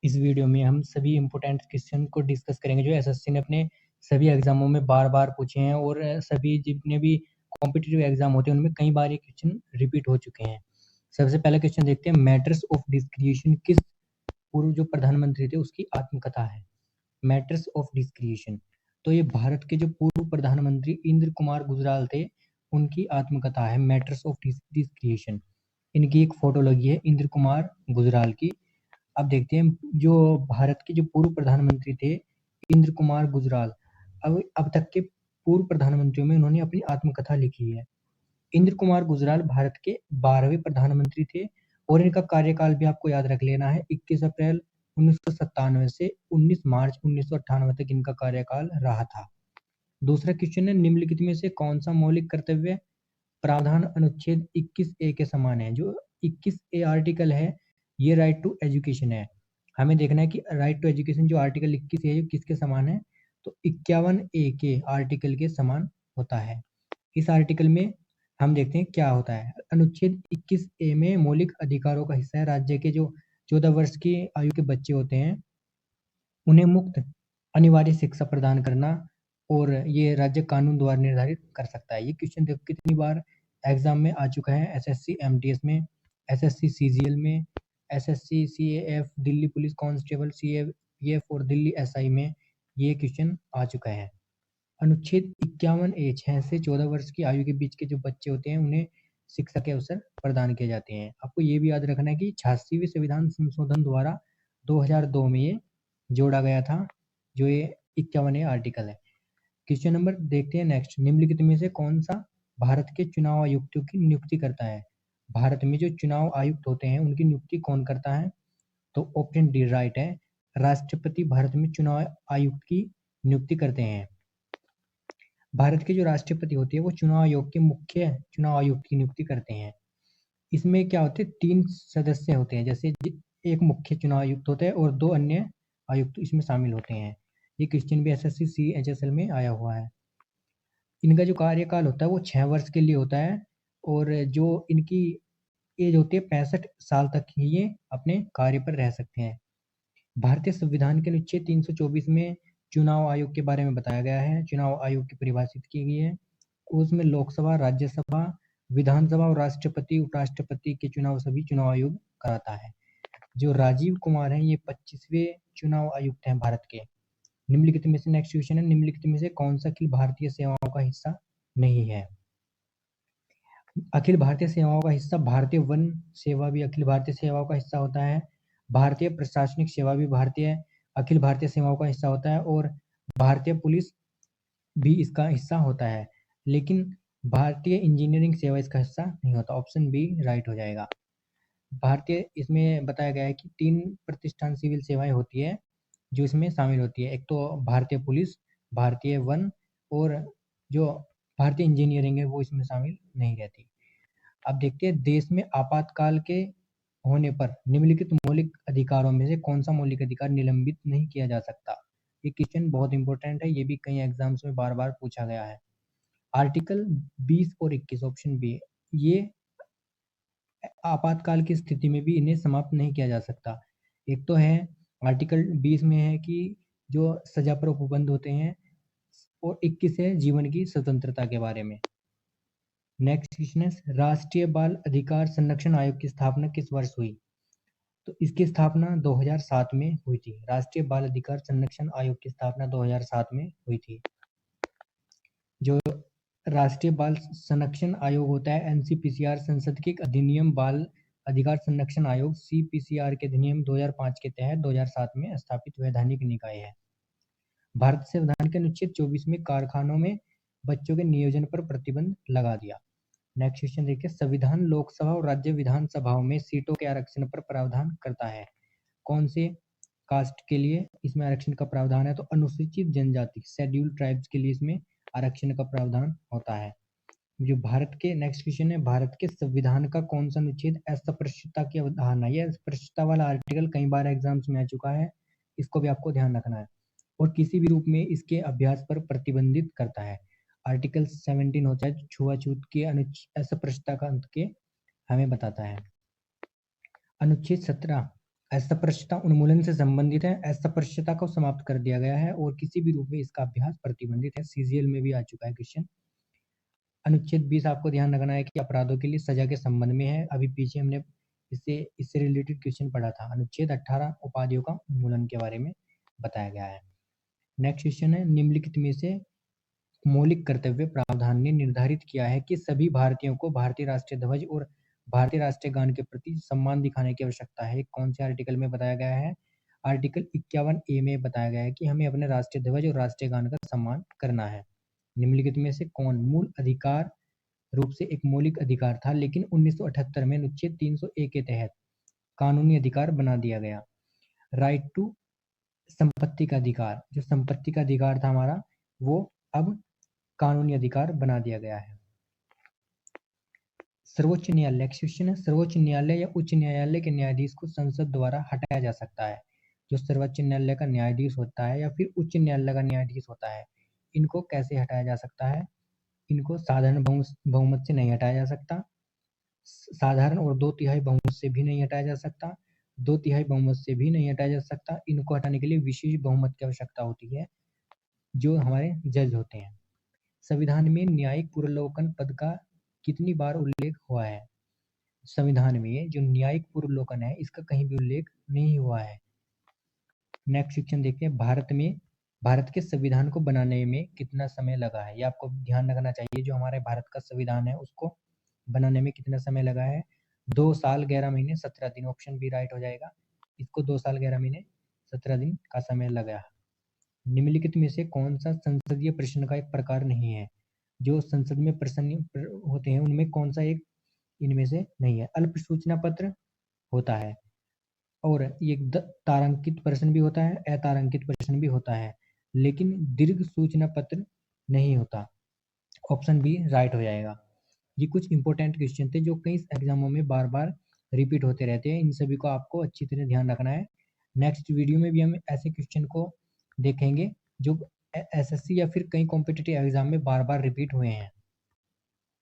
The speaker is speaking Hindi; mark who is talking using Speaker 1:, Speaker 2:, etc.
Speaker 1: इस वीडियो में हम सभी इम्पोर्टेंट क्वेश्चन को डिस्कस करेंगे जो एसएससी ने अपने सभी एग्जामों में बार-बार पूछे हैं और सभी जितने भी कॉम्पिटिटिव एग्जाम होते हैं उनमें कई बार ये क्वेश्चन रिपीट हो चुके हैं। सबसे पहला क्वेश्चन देखते हैं, मैटर्स ऑफ डिस्क्रिएशन किस पूर्व जो प्रधानमंत्री थे उसकी आत्मकथा है। मैटर्स ऑफ डिस्क्रिएशन, तो ये भारत के जो पूर्व प्रधानमंत्री इंद्र कुमार गुजराल थे उनकी आत्मकथा है मैटर्स ऑफ डिस्क्रिएशन। इनकी एक फोटो लगी है इंद्र कुमार गुजराल की। अब देखते हैं जो भारत के जो पूर्व प्रधानमंत्री थे इंद्र कुमार गुजराल, अब तक के पूर्व प्रधानमंत्रियों में उन्होंने अपनी आत्मकथा लिखी है। इंद्र कुमार गुजराल भारत के 12वें प्रधानमंत्री थे और इनका कार्यकाल भी आपको याद रख लेना है, 21 अप्रैल 1997 से 19 मार्च 1998 तक इनका कार्यकाल रहा था। दूसरा क्वेश्चन है, निम्नलिखित में से कौन सा मौलिक कर्तव्य प्रावधान अनुच्छेद 21A के समान है। जो 21A आर्टिकल है ये राइट टू एजुकेशन है। हमें देखना है कि राइट टू एजुकेशन जो आर्टिकल 21 है किसके समान है, तो 51A के आर्टिकल के समान होता है। इस आर्टिकल में हम देखते हैं क्या होता है। अनुच्छेद 21A में मौलिक अधिकारों का हिस्सा है राज्य के जो 14 वर्ष की आयु के बच्चे होते हैं उन्हें मुफ्त अनिवार्य शिक्षा प्रदान करना, और ये राज्य कानून द्वारा निर्धारित कर सकता है। ये क्वेश्चन देखो कितनी बार एग्जाम में आ चुका है, एसएससी एमटीएस में, एसएससी सीजीएल में, SSC CAF Delhi police constable CAPF और दिल्ली एसआई में ये क्वेश्चन आ चुका है। अनुच्छेद 51A 6 से 14 वर्ष की आयु के बीच के जो बच्चे होते हैं उन्हें शिक्षा के अवसर प्रदान किए जाते हैं। आपको ये भी याद रखना है कि 86वें संविधान संशोधन द्वारा 2002 में ये जोड़ा गया था, जो ये 51A आर्टिकल है। क्वेश्चन नंबर देखते हैं नेक्स्ट, निम्नलिखित में से कौन सा भारत के चुनाव आयुक्तों की नियुक्ति करता है। भारत में जो चुनाव आयुक्त होते हैं उनकी नियुक्ति कौन करता है, तो ऑप्शन डी राइट है, राष्ट्रपति भारत में चुनाव आयुक्त की नियुक्ति करते हैं। भारत के जो राष्ट्रपति होते हैं वो चुनाव आयोग के मुख्य चुनाव आयुक्त की नियुक्ति करते हैं। इसमें क्या होते हैं, 3 सदस्य होते हैं, जैसे एक मुख्य चुनाव आयुक्त होता है और 2 अन्य आयुक्त इसमें शामिल होते हैं। ये क्वेश्चन भी एसएससी सीएचएसएल में आया हुआ है। इनका जो कार्यकाल होता है वो 6 वर्ष के लिए होता है और जो इनकी एज होती है 65 साल तक ही ये अपने कार्य पर रह सकते हैं। भारतीय संविधान के अनुच्छेद 324 में चुनाव आयोग के बारे में बताया गया है, चुनाव आयोग की परिभाषित की गई है। उसमें लोकसभा, राज्यसभा, विधानसभा और राष्ट्रपति उपराष्ट्रपति के चुनाव सभी चुनाव आयोग कराता है। जो राजीव कुमार हैं ये 25वें चुनाव आयुक्त हैं भारत के। निम्नलिखित में से नेक्स्ट क्वेश्चन है, निम्नलिखित में से कौन सा अखिल भारतीय सेवाओं का हिस्सा नहीं है। अखिल भारतीय सेवाओं का हिस्सा भारतीय वन सेवा भी अखिल भारतीय सेवाओं का हिस्सा होता है, भारतीय प्रशासनिक सेवा भी भारतीय अखिल भारतीय सेवाओं का हिस्सा होता है और भारतीय पुलिस भी इसका हिस्सा होता है, लेकिन भारतीय इंजीनियरिंग सेवा इसका हिस्सा नहीं होता। ऑप्शन बी राइट हो जाएगा। भारतीय इसमें बताया गया है कि 3 प्रतिष्ठान सिविल सेवाएं होती है जो इसमें शामिल होती है, एक तो भारतीय पुलिस, भारतीय वन और जो भारतीय इंजीनियरिंग है वो इसमें शामिल नहीं रहती। अब देखते हैं, देश में आपातकाल के होने पर निम्नलिखित मौलिक अधिकारों में से कौन सा मौलिक अधिकार निलंबित नहीं किया जा सकता। ये क्वेश्चन बहुत इंपॉर्टेंट है, ये भी कई एग्जाम्स में बार बार पूछा गया है। आर्टिकल 20 और 21 ऑप्शन बी, ये आपातकाल की स्थिति में भी इन्हें समाप्त नहीं किया जा सकता। एक तो है आर्टिकल 20 में है कि जो सजा पर उपबंध होते हैं और 21 है जीवन की स्वतंत्रता के बारे में। नेक्स्ट क्वेश्चन है, राष्ट्रीय बाल अधिकार संरक्षण आयोग की स्थापना किस वर्ष हुई। तो इसकी स्थापना 2007 में हुई थी। राष्ट्रीय बाल अधिकार संरक्षण आयोग की स्थापना 2007 में हुई थी। जो राष्ट्रीय बाल संरक्षण आयोग होता है एनसीपीसीआर संसद के अधिनियम बाल अधिकार संरक्षण आयोग सीपीसीआर के अधिनियम 2005 के तहत 2007 में स्थापित वैधानिक निकाय है। भारत संविधान के अनुच्छेद 24 में कारखानों में बच्चों के नियोजन पर प्रतिबंध लगा दिया। नेक्स्ट क्वेश्चन देखिए, संविधान लोकसभा और राज्य विधानसभाओं में सीटों के आरक्षण पर प्रावधान करता है। कौन से कास्ट के लिए इसमें आरक्षण का प्रावधान है, तो अनुसूचित जनजाति शेड्यूल्ड ट्राइब्स के लिए इसमें आरक्षण का प्रावधान होता है। जो भारत के नेक्स्ट क्वेश्चन है, भारत के संविधान का कौन सा अनुच्छेद अस्पृश्यता की अवधारणा, यह अस्पृश्यता वाला आर्टिकल कई बार एग्जाम्स में आ चुका है, इसको भी आपको ध्यान रखना है, और किसी भी रूप में इसके अभ्यास पर प्रतिबंधित करता है। आर्टिकल 17 होता है छुआछूत के अस्पृश्यता का अंत के हमें बताता है। अनुच्छेद 17 अस्पृश्यता उन्मूलन से संबंधित है। अस्पृश्यता को समाप्त कर दिया गया है और किसी भी रूप में इसका अभ्यास प्रतिबंधित है। सीजीएल में भी आ चुका है क्वेश्चन। अनुच्छेद 20 आपको ध्यान रखना है कि अपराधों के लिए सजा के संबंध में है। अभी पीछे हमने इससे रिलेटेड क्वेश्चन पढ़ा था। अनुच्छेद 18 उपाधियों का उन्मूलन के बारे में बताया गया है। नेक्स्ट क्वेश्चन है, निम्नलिखित में से मौलिक कर्तव्य प्रावधान ने निर्धारित किया है कि सभी भारतीयों को भारतीय राष्ट्रीय ध्वज और भारतीय राष्ट्रीय गान के प्रति सम्मान दिखाने की आवश्यकता है। कौन से आर्टिकल में बताया गया है? आर्टिकल 51A में बताया गया है कि हमें अपने राष्ट्रीय ध्वज और राष्ट्रीय गान का सम्मान करना है। निम्नलिखित में से कौन मूल अधिकार रूप से एक मौलिक अधिकार था, लेकिन 1978 में अनुच्छेद 301 के तहत कानूनी अधिकार बना दिया गया? राइट टू संपत्ति का अधिकार, जो संपत्ति का अधिकार था हमारा, वो अब कानूनी अधिकार बना दिया गया है। सर्वोच्च न्यायालय क्वेश्चन है, सर्वोच्च न्यायालय या उच्च न्यायालय के न्यायाधीश को संसद द्वारा हटाया जा सकता है। जो सर्वोच्च न्यायालय का न्यायाधीश होता है या फिर उच्च न्यायालय का न्यायाधीश होता है, इनको कैसे हटाया जा सकता है? इनको साधारण बहुमत से नहीं हटाया जा सकता, साधारण और 2/3 बहुमत से भी नहीं हटाया जा सकता, 2/3 बहुमत से भी नहीं हटाया जा सकता। इनको हटाने के लिए विशेष बहुमत की आवश्यकता होती है, जो हमारे जज होते हैं। संविधान में न्यायिक पुनर्विलोकन पद का कितनी बार उल्लेख हुआ है? संविधान में जो न्यायिक पुनर्विलोकन है, इसका कहीं भी उल्लेख नहीं हुआ है। नेक्स्ट क्वेश्चन देखते हैं, भारत के संविधान को बनाने में कितना समय लगा है? ये आपको ध्यान रखना चाहिए। जो हमारे भारत का संविधान है, उसको बनाने में कितना समय लगा है? 2 साल 11 महीने 17 दिन। ऑप्शन बी राइट हो जाएगा। इसको 2 साल 11 महीने 17 दिन का समय लगा। निम्नलिखित में से कौन सा संसदीय प्रश्न का एक प्रकार नहीं है? जो संसद में प्रश्न होते हैं, उनमें कौन सा एक इनमें से नहीं है? अल्प सूचना पत्र होता है, और ये तारांकित प्रश्न भी होता है, अतारांकित प्रश्न भी होता है, लेकिन दीर्घ सूचना पत्र नहीं होता। ऑप्शन बी राइट हो जाएगा। ये कुछ इंपॉर्टेंट क्वेश्चन थे जो कई एग्जामों में बार बार रिपीट होते रहते हैं। इन सभी को आपको अच्छी तरह ध्यान रखना है। नेक्स्ट वीडियो में भी हम ऐसे क्वेश्चन को देखेंगे जो एसएससी या फिर कई कॉम्पिटिटिव एग्जाम में बार बार रिपीट हुए हैं।